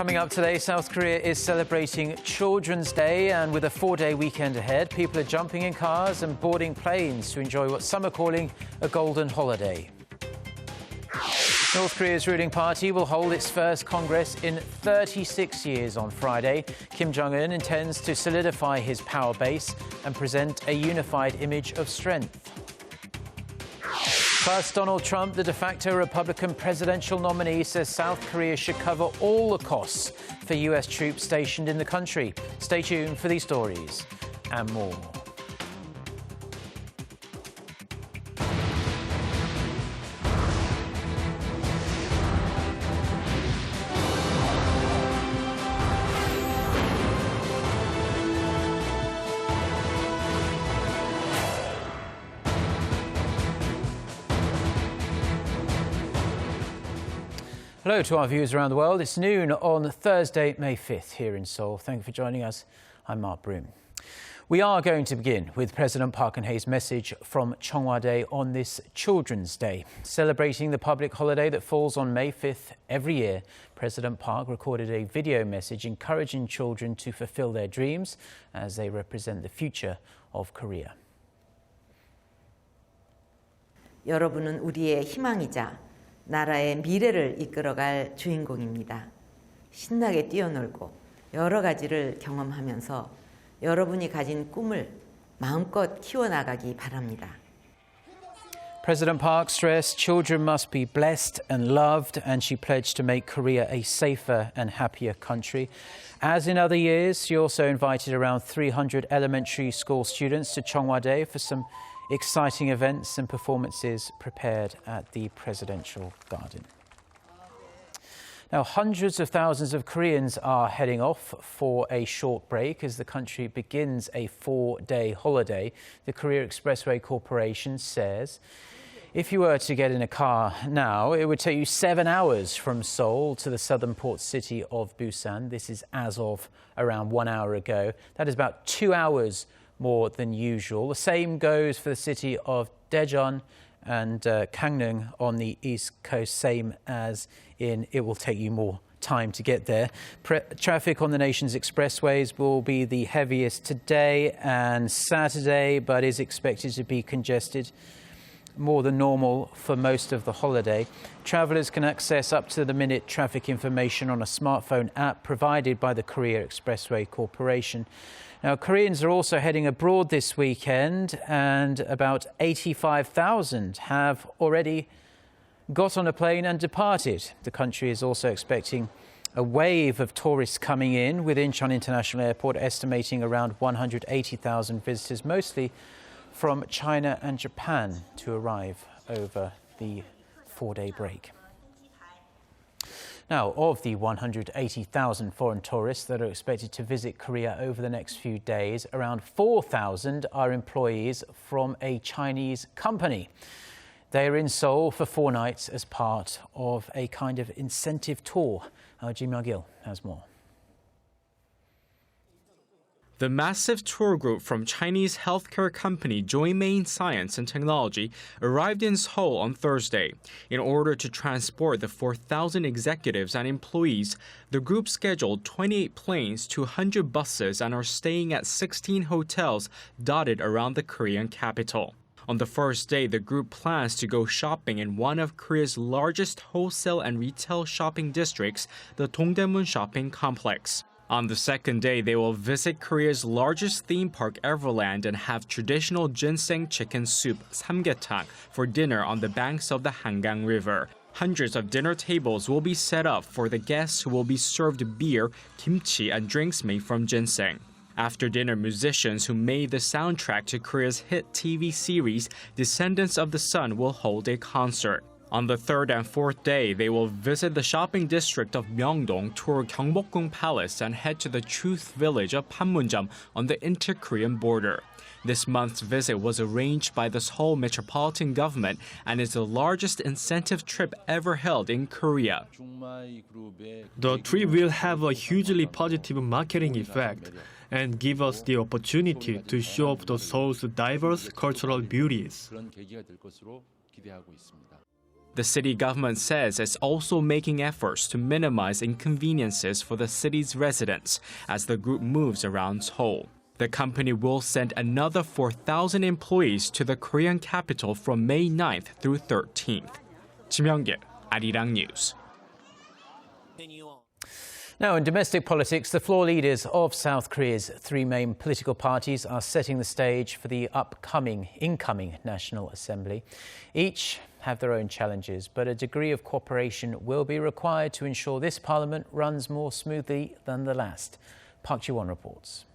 Coming up today, South Korea is celebrating Children's Day, and with a 4-day weekend ahead, people are jumping in cars and boarding planes to enjoy what some are calling a golden holiday. North Korea's ruling party will hold its first Congress in 36 years on Friday. Kim Jong-un intends to solidify his power base and present a unified image of strength. Plus, Donald Trump, the de facto Republican presidential nominee, says South Korea should cover all the costs for U.S. troops stationed in the country. Stay tuned for these stories and more. Hello to our viewers around the world. It's noon on Thursday, May 5th here in Seoul. Thank you for joining us. I'm Mark Broom. We are going to begin with President Park Geun-hye's message from Cheongwa on this Children's Day. Celebrating the public holiday that falls on May 5th every year, President Park recorded a video message encouraging children to fulfill their dreams as they represent the future of Korea. 여러분은 우리의 희망이자 나라의 미래를 이끌어갈 주인공입니다. 신나게 뛰어놀고 여러 가지를 경험하면서 여러분이 가진 꿈을 마음껏 키워나가기 바랍니다. President Park stressed children must be blessed and loved, and she pledged to make Korea a safer and happier country. As in other years, she also invited around 300 elementary school students to Cheongwa Day for some exciting events and performances prepared at the presidential garden. Now, hundreds of thousands of Koreans are heading off for a short break as the country begins a 4-day holiday. The Korea Expressway Corporation says if you were to get in a car now, it would take you 7 hours from Seoul to the southern port city of Busan. This is as of around 1 hour ago. That is about 2 hours more than usual. The same goes for the city of Daejeon and Gangneung on the east coast, same as in it will take you more time to get there. Traffic on the nation's expressways will be the heaviest today and Saturday, but is expected to be congested more than normal for most of the holiday. Travellers can access up-to-the-minute traffic information on a smartphone app provided by the Korea Expressway Corporation. Now, Koreans are also heading abroad this weekend, and about 85,000 have already got on a plane and departed. The country is also expecting a wave of tourists coming in, with Incheon International Airport estimating around 180,000 visitors, mostly from China and Japan, to arrive over the 4-day break. Now, of the 180,000 foreign tourists that are expected to visit Korea over the next few days, around 4,000 are employees from a Chinese company. They are in Seoul for 4 nights as part of a kind of incentive tour. Ji Myung-gil has more. The massive tour group from Chinese healthcare company Joymain Science and Technology arrived in Seoul on Thursday. In order to transport the 4,000 executives and employees, the group scheduled 28 planes, 200 buses, and are staying at 16 hotels dotted around the Korean capital. On the first day, the group plans to go shopping in one of Korea's largest wholesale and retail shopping districts, the Dongdaemun Shopping Complex. On the second day, they will visit Korea's largest theme park, Everland, and have traditional ginseng chicken soup, samgyetang, for dinner on the banks of the Hangang River. Hundreds of dinner tables will be set up for the guests who will be served beer, kimchi, and drinks made from ginseng. After dinner, musicians who made the soundtrack to Korea's hit TV series Descendants of the Sun will hold a concert. On the third and fourth day, they will visit the shopping district of Myeongdong, tour Gyeongbokgung Palace, and head to the Truth Village of Panmunjom on the inter-Korean border. This month's visit was arranged by the Seoul Metropolitan Government and is the largest incentive trip ever held in Korea. The trip will have a hugely positive marketing effect and give us the opportunity to show off the Seoul's diverse cultural beauties. The city government says it's also making efforts to minimize inconveniences for the city's residents as the group moves around Seoul. The company will send another 4,000 employees to the Korean capital from May 9th through 13th. Kim Young-gil, Arirang News. Now, in domestic politics, the floor leaders of South Korea's three main political parties are setting the stage for the incoming National Assembly. Each have their own challenges, but a degree of cooperation will be required to ensure this parliament runs more smoothly than the last. Park Ji-won reports.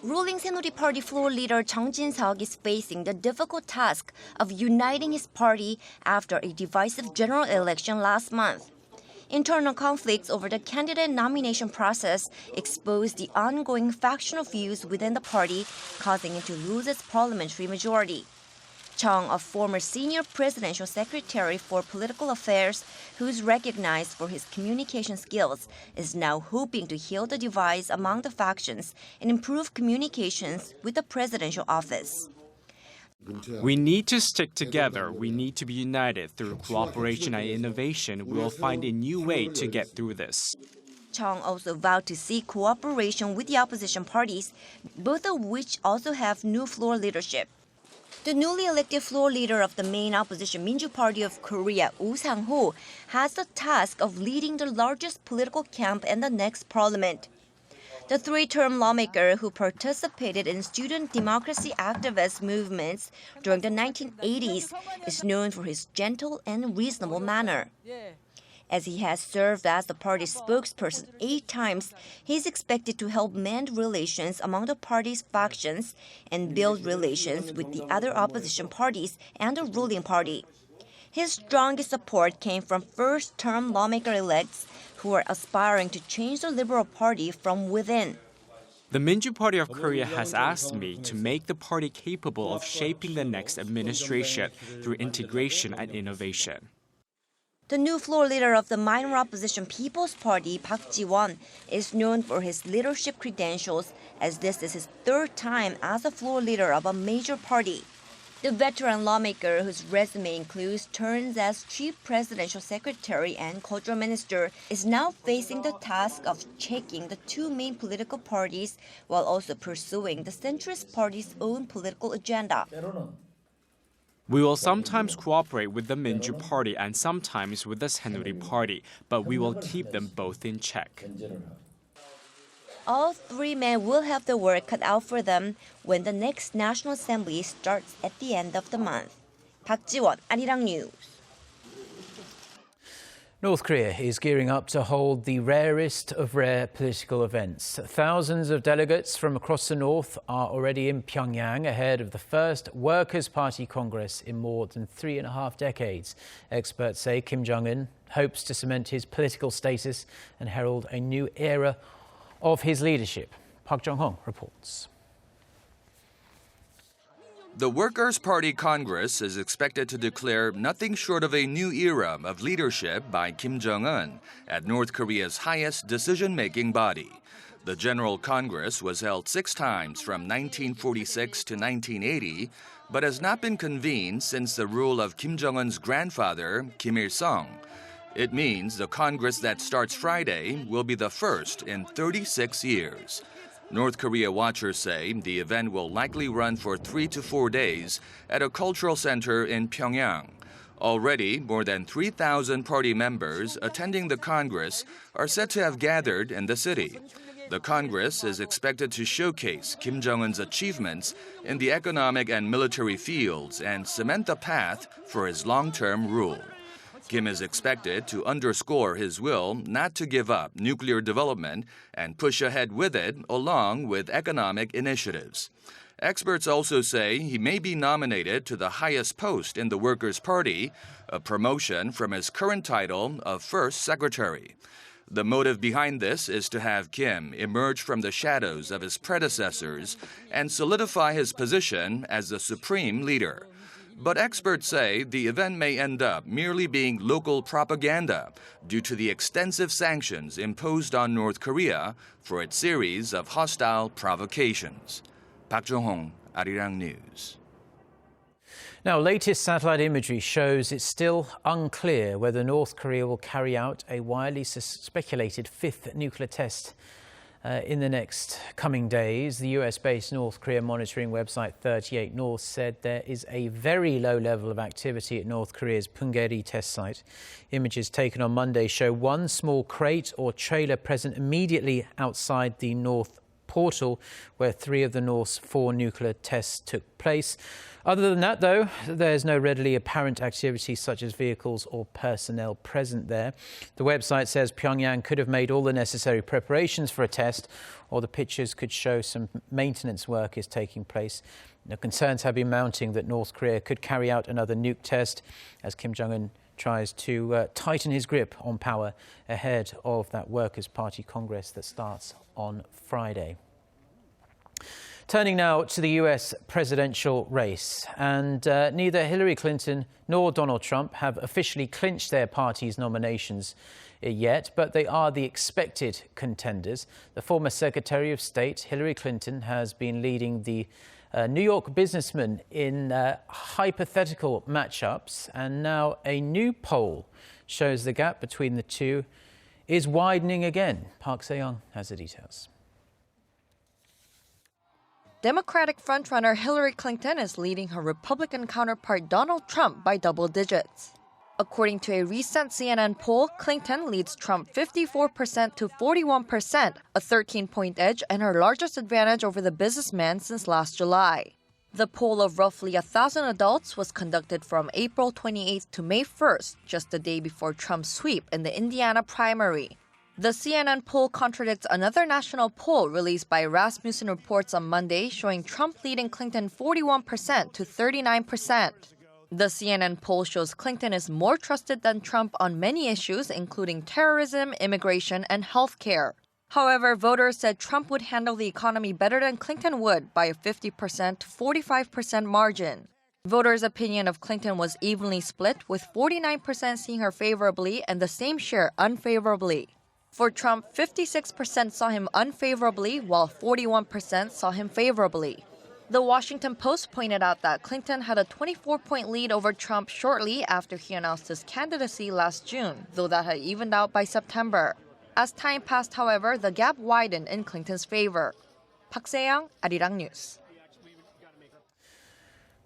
Ruling Saenuri Party floor leader Chung Jin-seok is facing the difficult task of uniting his party after a divisive general election last month. Internal conflicts over the candidate nomination process exposed the ongoing factional feuds within the party, causing it to lose its parliamentary majority. Chung, a former senior presidential secretary for political affairs who's recognized for his communication skills, is now hoping to heal the divides among the factions and improve communications with the presidential office. We need to stick together. We need to be united. Through cooperation and innovation, we will find a new way to get through this. Chung also vowed to seek cooperation with the opposition parties, both of which also have new floor leadership. The newly elected floor leader of the main opposition Minju Party of Korea, Woo Sang-ho, has the task of leading the largest political camp in the next parliament. The three-term lawmaker who participated in student democracy activist movements during the 1980s is known for his gentle and reasonable manner. As he has served as the party's spokesperson 8 times, he is expected to help mend relations among the party's factions and build relations with the other opposition parties and the ruling party. His strongest support came from first-term lawmaker-elects who are aspiring to change the Liberal Party from within. The Minju Party of Korea has asked me to make the party capable of shaping the next administration through integration and innovation. The new floor leader of the minor opposition People's Party, Park Ji-won, is known for his leadership credentials, as this is his 3rd time as a floor leader of a major party. The veteran lawmaker, whose resume includes turns as chief presidential secretary and cultural minister, is now facing the task of checking the 2 main political parties while also pursuing the centrist party's own political agenda. We will sometimes cooperate with the Minju Party and sometimes with the Saenuri Party, but we will keep them both in check. All 3 men will have the work cut out for them when the next National Assembly starts at the end of the month. Park Ji-won, Arirang News. North Korea is gearing up to hold the rarest of rare political events. Thousands of delegates from across the north are already in Pyongyang ahead of the first Workers' Party Congress in more than 3.5 decades. Experts say Kim Jong-un hopes to cement his political status and herald a new era of his leadership. Park Jong-hong reports. The Workers' Party Congress is expected to declare nothing short of a new era of leadership by Kim Jong-un at North Korea's highest decision-making body. The General Congress was held 6 times from 1946 to 1980, but has not been convened since the rule of Kim Jong-un's grandfather, Kim Il-sung. It means the Congress that starts Friday will be the first in 36 years. North Korea watchers say the event will likely run for 3 to 4 days at a cultural center in Pyongyang. Already, more than 3,000 party members attending the Congress are said to have gathered in the city. The Congress is expected to showcase Kim Jong-un's achievements in the economic and military fields and cement the path for his long-term rule. Kim is expected to underscore his will not to give up nuclear development and push ahead with it along with economic initiatives. Experts also say he may be nominated to the highest post in the Workers' Party, a promotion from his current title of First Secretary. The motive behind this is to have Kim emerge from the shadows of his predecessors and solidify his position as the supreme leader. But experts say the event may end up merely being local propaganda due to the extensive sanctions imposed on North Korea for its series of hostile provocations. Park Jong-hong, Arirang News. Now, latest satellite imagery shows it's still unclear whether North Korea will carry out a widely speculated fifth nuclear test in the next coming days. The US-based North Korea monitoring website 38 North said there is a very low level of activity at North Korea's Punggye-ri test site. Images taken on Monday show one small crate or trailer present immediately outside the North portal, where 3 of the North's 4 nuclear tests took place. Other than that, though, there's no readily apparent activity such as vehicles or personnel present there. The website says Pyongyang could have made all the necessary preparations for a test, or the pictures could show some maintenance work is taking place. Now, concerns have been mounting that North Korea could carry out another nuke test as Kim Jong-un tries to tighten his grip on power ahead of that Workers' Party Congress that starts on Friday. Turning now to the US presidential race, and neither Hillary Clinton nor Donald Trump have officially clinched their party's nominations yet, but they are the expected contenders. The former Secretary of State, Hillary Clinton, has been leading the New York businessman in hypothetical matchups, and now a new poll shows the gap between the two is widening again. Park Se-young has the details. Democratic frontrunner Hillary Clinton is leading her Republican counterpart Donald Trump by double digits. According to a recent CNN poll, Clinton leads Trump 54% to 41%, a 13-point edge and her largest advantage over the businessman since last July. The poll of roughly 1,000 adults was conducted from April 28th to May 1st, just the day before Trump's sweep in the Indiana primary. The CNN poll contradicts another national poll released by Rasmussen Reports on Monday, showing Trump leading Clinton 41% to 39%. The CNN poll shows Clinton is more trusted than Trump on many issues, including terrorism, immigration, and health care. However, voters said Trump would handle the economy better than Clinton would by a 50% to 45% margin. Voters' opinion of Clinton was evenly split, with 49% seeing her favorably and the same share unfavorably. For Trump, 56% saw him unfavorably, while 41% saw him favorably. The Washington Post pointed out that Clinton had a 24-point lead over Trump shortly after he announced his candidacy last June, though that had evened out by September. As time passed, however, the gap widened in Clinton's favor. Park Se-young, Arirang News.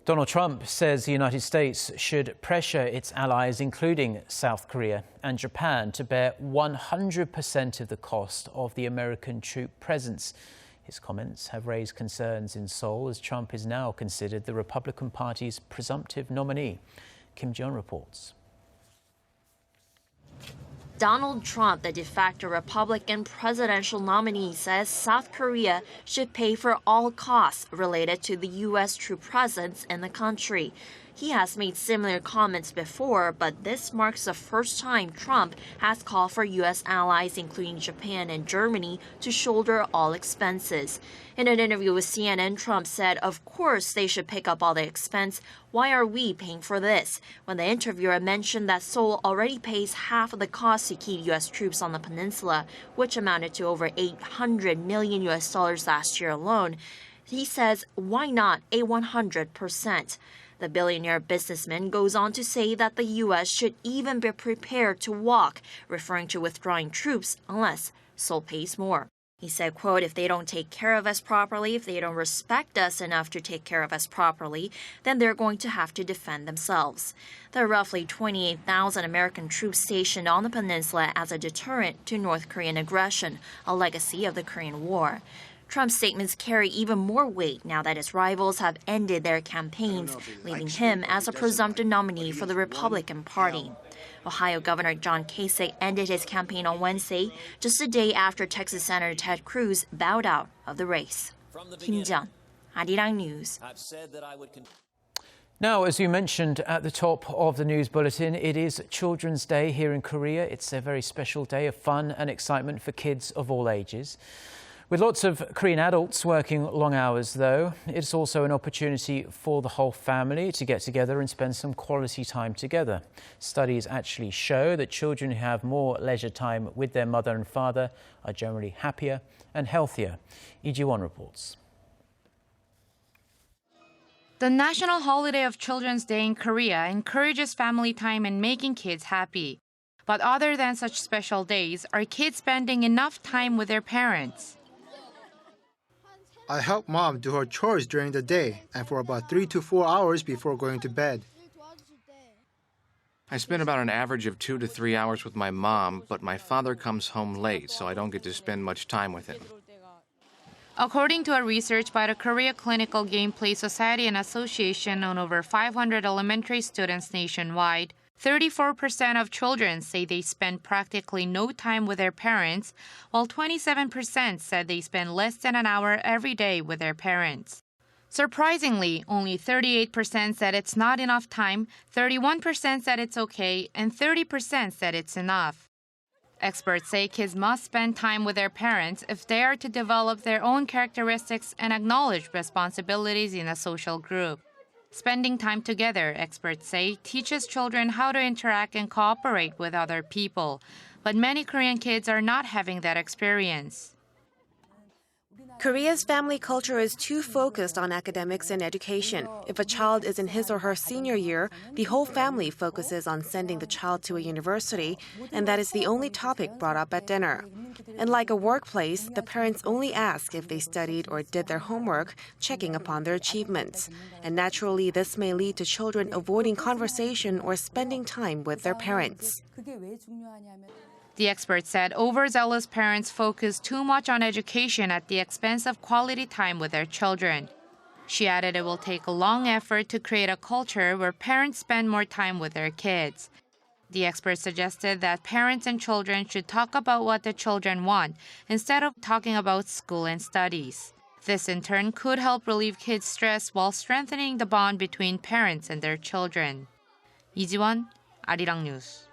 Donald Trump says the United States should pressure its allies, including South Korea and Japan, to bear 100% of the cost of the American troop presence. His comments have raised concerns in Seoul as Trump is now considered the Republican Party's presumptive nominee. Kim Jong reports. Donald Trump, the de facto Republican presidential nominee, says South Korea should pay for all costs related to the U.S. troop presence in the country. He has made similar comments before, but this marks the first time Trump has called for U.S. allies, including Japan and Germany, to shoulder all expenses. In an interview with CNN, Trump said, "Of course they should pick up all the expense. Why are we paying for this?" When the interviewer mentioned that Seoul already pays half of the cost to keep U.S. troops on the peninsula, which amounted to over $800 million last year alone, he says, why not a 100%? The billionaire businessman goes on to say that the U.S. should even be prepared to walk, referring to withdrawing troops unless Seoul pays more. He said, quote, "If they don't take care of us properly, if they don't respect us enough to take care of us properly, then they're going to have to defend themselves." There are roughly 28,000 American troops stationed on the peninsula as a deterrent to North Korean aggression, a legacy of the Korean War. Trump's statements carry even more weight now that his rivals have ended their campaigns, leaving him as a presumptive nominee for the Republican Party. Ohio Governor John Kasich ended his campaign on Wednesday, just a day after Texas Senator Ted Cruz bowed out of the race. Kim Jong, Arirang News. Now, as you mentioned at the top of the news bulletin, it is Children's Day here in Korea. It's a very special day of fun and excitement for kids of all ages. With lots of Korean adults working long hours, though, it's also an opportunity for the whole family to get together and spend some quality time together. Studies actually show that children who have more leisure time with their mother and father are generally happier and healthier. Lee Ji-won reports. The National Holiday of Children's Day in Korea encourages family time and making kids happy. But other than such special days, are kids spending enough time with their parents? I help mom do her chores during the day and for about 3 to 4 hours before going to bed. I spend about an average of 2 to 3 hours with my mom, but my father comes home late, so I don't get to spend much time with him. According to a research by the Korea Clinical Gameplay Society and Association on over 500 elementary students nationwide, 34% of children say they spend practically no time with their parents, while 27% said they spend less than an hour every day with their parents. Surprisingly, only 38% said it's not enough time, 31% said it's okay, and 30% said it's enough. Experts say kids must spend time with their parents if they are to develop their own characteristics and acknowledge responsibilities in a social group. Spending time together, experts say, teaches children how to interact and cooperate with other people. But many Korean kids are not having that experience. Korea's family culture is too focused on academics and education. If a child is in his or her senior year, the whole family focuses on sending the child to a university, and that is the only topic brought up at dinner. And like a workplace, the parents only ask if they studied or did their homework, checking upon their achievements. And naturally, this may lead to children avoiding conversation or spending time with their parents. The expert said overzealous parents focus too much on education at the expense of quality time with their children. She added it will take a long effort to create a culture where parents spend more time with their kids. The expert suggested that parents and children should talk about what the children want instead of talking about school and studies. This in turn could help relieve kids' stress while strengthening the bond between parents and their children. 이지원, Arirang News.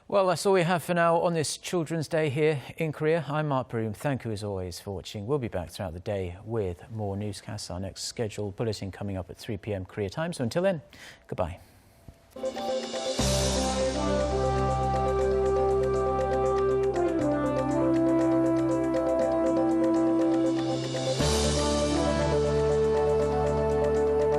Well, that's all we have for now on this Children's Day here in Korea. I'm Mark Broom. Thank you as always for watching. We'll be back throughout the day with more newscasts. Our next scheduled bulletin coming up at 3 p.m. Korea time. So until then, goodbye.